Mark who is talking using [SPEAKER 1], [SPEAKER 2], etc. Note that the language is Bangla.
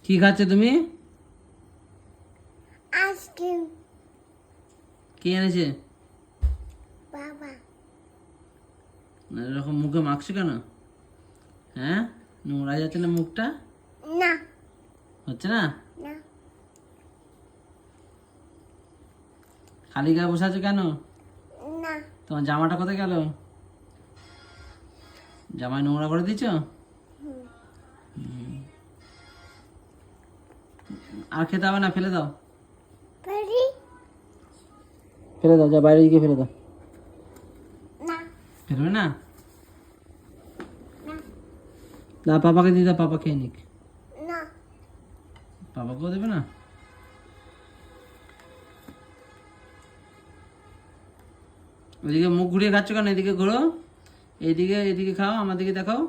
[SPEAKER 1] কি খাচ্ছ তুমি?
[SPEAKER 2] আইসক্রিম।
[SPEAKER 1] কে এনেছে?
[SPEAKER 2] বাবা।
[SPEAKER 1] এরকম মুখে মাখছো কেন? হ্যাঁ, নোংরা যাচ্ছে না মুখটা?
[SPEAKER 2] না
[SPEAKER 1] হচ্ছে না?
[SPEAKER 2] না
[SPEAKER 1] খালি গায়ে বসে আছো কেন?
[SPEAKER 2] না
[SPEAKER 1] তোমার জামাটা কোথায় গেল? জামায় নোংরা করে দিয়েছো? আর খেতে হবে না, ফেলে দাও।
[SPEAKER 2] পারি
[SPEAKER 1] ফেলে দাও, যা বাইরে গিয়ে ফেলে দাও।
[SPEAKER 2] না
[SPEAKER 1] ফেলবে না?
[SPEAKER 2] না
[SPEAKER 1] না, পাপাকে দিয়ে দাও, পাপা খেয়ে নিক।
[SPEAKER 2] না
[SPEAKER 1] পাপাকেও দেবে না? ওইদিকে মুখ ঘুরিয়ে খাচ্ছ কেন? এদিকে ঘোরো, এইদিকে, এদিকে খাও, আমার দিকে দেখাও।